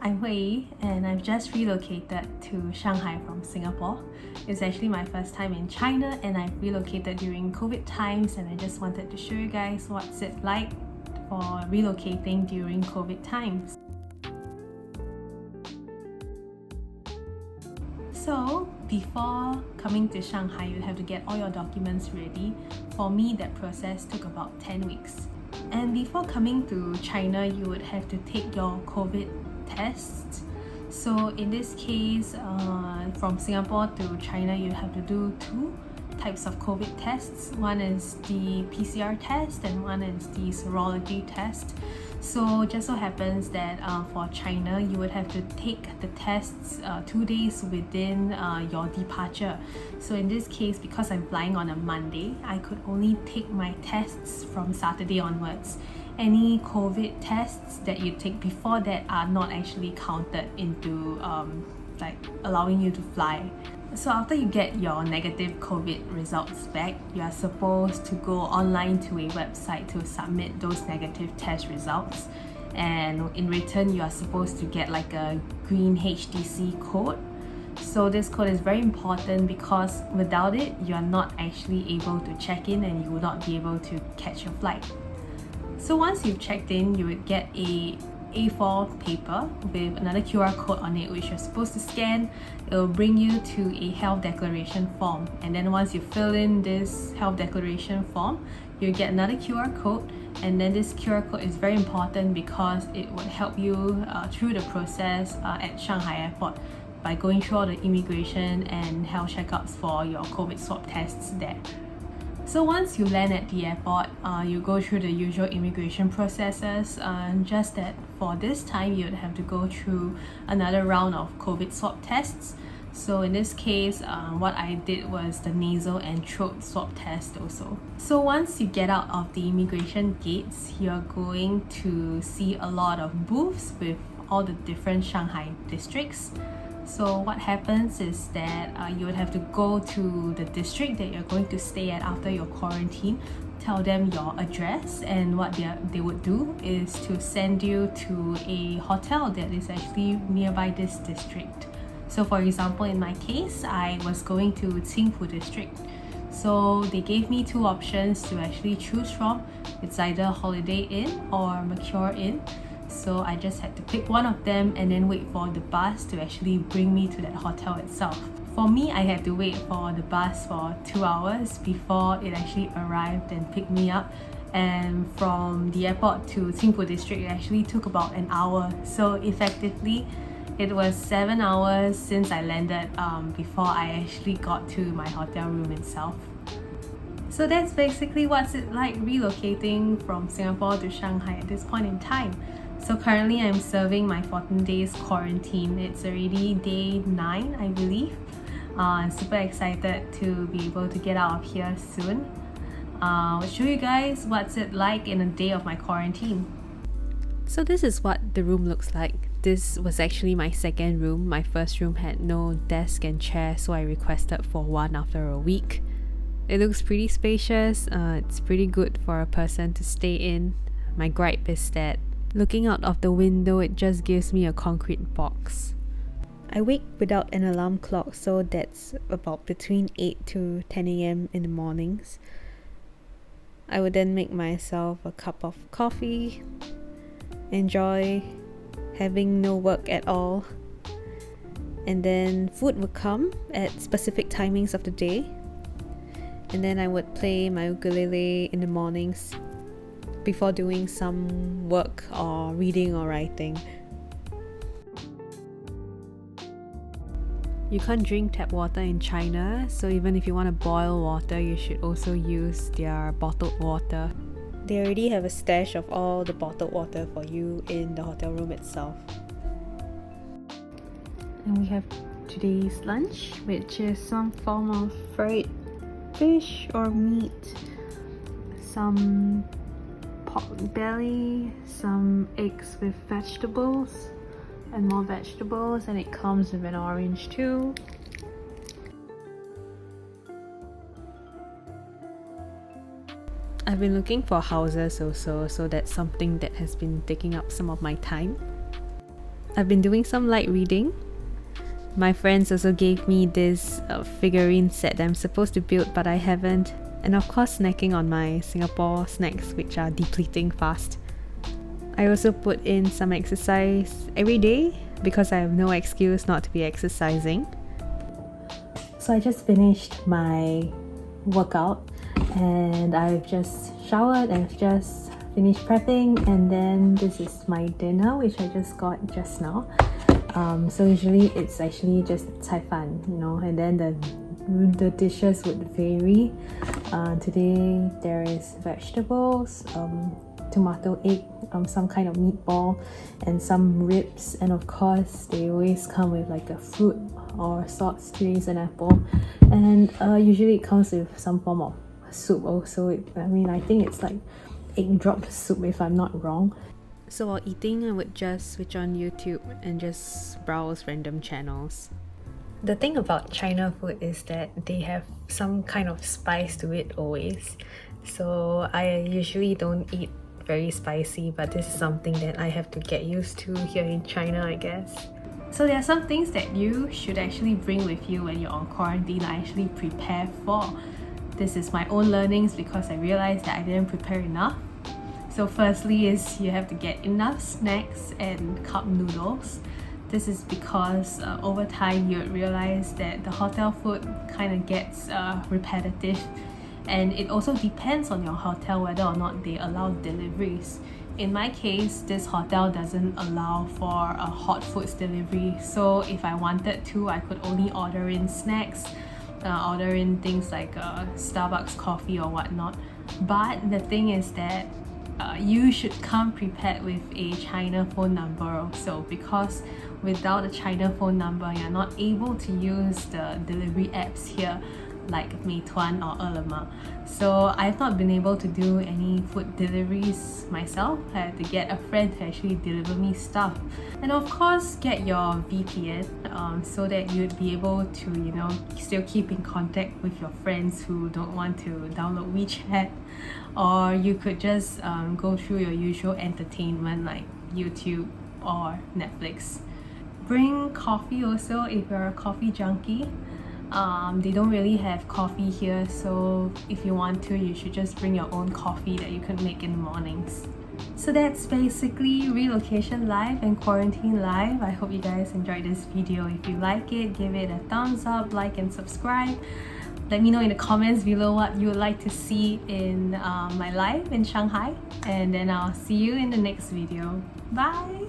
I'm Hui and I've just relocated to Shanghai from Singapore. It's actually my first time in China and I've relocated during COVID times, and I just wanted to show you guys what's it like for relocating during COVID times. So before coming to Shanghai, you have to get all your documents ready. For me, that process took about 10 weeks. And before coming to China, you would have to take your COVID tests. So in this case, from Singapore to China, you have to do two types of COVID tests. One is the PCR test and one is the serology test. So just so happens that for China, you would have to take the tests 2 days within your departure. So in this case, because I'm flying on a Monday, I could only take my tests from Saturday onwards. Any COVID tests that you take before that are not actually counted into allowing you to fly. So after you get your negative COVID results back, you are supposed to go online to a website to submit those negative test results, and in return you are supposed to get like a green HTC code. So this code is very important because without it, you are not actually able to check in and you will not be able to catch your flight. So once you've checked in, you would get a A4 paper with another QR code on it which you're supposed to scan. It will bring you to a health declaration form, and then once you fill in this health declaration form, you get another QR code, and then this QR code is very important because it would help you through the process at Shanghai airport by going through all the immigration and health checkups for your COVID swab tests there. So once you land at the airport, you go through the usual immigration processes, just that for this time you would have to go through another round of COVID swab tests. So in this case, what I did was the nasal and throat swab test also. So once you get out of the immigration gates, you're going to see a lot of booths with all the different Shanghai districts. So what happens is that you would have to go to the district that you're going to stay at after your quarantine, tell them your address, and what they would do is to send you to a hotel that is actually nearby this district. So for example, in my case, I was going to Qingpu district. So they gave me two options to actually choose from. It's either Holiday Inn or Mercure Inn. So I just had to pick one of them and then wait for the bus to actually bring me to that hotel itself. For me, I had to wait for the bus for 2 hours before it actually arrived and picked me up. And from the airport to Qingpu district, it actually took about an hour. So effectively, it was 7 hours since I landed before I actually got to my hotel room itself. So that's basically what's it like relocating from Singapore to Shanghai at this point in time. So currently I'm serving my 14 days quarantine. It's already day 9, I believe. I'm super excited to be able to get out of here soon. I'll show you guys what's it like in a day of my quarantine. So this is what the room looks like. This was actually my second room. My first room had no desk and chair, so I requested for one after a week. It looks pretty spacious. It's pretty good for a person to stay in. My gripe is that looking out of the window, it just gives me a concrete box. I wake without an alarm clock, so that's about between 8 to 10 a.m. in the mornings. I would then make myself a cup of coffee, enjoy having no work at all, and then food would come at specific timings of the day, and then I would play my ukulele in the mornings before doing some work or reading or writing. You can't drink tap water in China, so even if you want to boil water, you should also use their bottled water. They already have a stash of all the bottled water for you in the hotel room itself. And we have today's lunch, which is some form of fried fish or meat, some pork belly, some eggs with vegetables and more vegetables, and it comes with an orange too. I've been looking for houses also, so that's something that has been taking up some of my time. I've been doing some light reading. My friends also gave me this figurine set that I'm supposed to build, but I haven't. And of course, snacking on my Singapore snacks, which are depleting fast. I also put in some exercise every day because I have no excuse not to be exercising. So I just finished my workout and I've just showered and just finished prepping, and then this is my dinner which I just got just now. So usually it's actually just cai fan, and then the dishes would vary. Today there is vegetables, tomato egg, some kind of meatball, and some ribs, and of course they always come with like a fruit or sauce. Today's an apple, and usually it comes with some form of soup also. I think it's like egg drop soup if I'm not wrong. So while eating, I would just switch on YouTube and just browse random channels. The thing about China food is that they have some kind of spice to it always. So I usually don't eat very spicy, but this is something that I have to get used to here in China, I guess. So there are some things that you should actually bring with you when you're on quarantine, or actually prepare for. This is my own learnings because I realized that I didn't prepare enough. So firstly is you have to get enough snacks and cup noodles. This is because over time you would realize that the hotel food kind of gets repetitive, and it also depends on your hotel whether or not they allow deliveries. In my case, this hotel doesn't allow for hot foods delivery, so if I wanted to, I could only order in snacks, order in things like Starbucks coffee or whatnot. But the thing is that you should come prepared with a China phone number also, because without a China phone number you're not able to use the delivery apps here like Meituan or Ele.me. So I've not been able to do any food deliveries myself. I had to get a friend to actually deliver me stuff. And of course, get your VPN so that you'd be able to, still keep in contact with your friends who don't want to download WeChat. Or you could just go through your usual entertainment like YouTube or Netflix. Bring coffee also if you're a coffee junkie. They don't really have coffee here, so if you want to, you should just bring your own coffee that you can make in the mornings. So that's basically Relocation Live and Quarantine Live. I hope you guys enjoyed this video. If you like it, give it a thumbs up, like and subscribe. Let me know in the comments below what you would like to see in my life in Shanghai, and then I'll see you in the next video. Bye!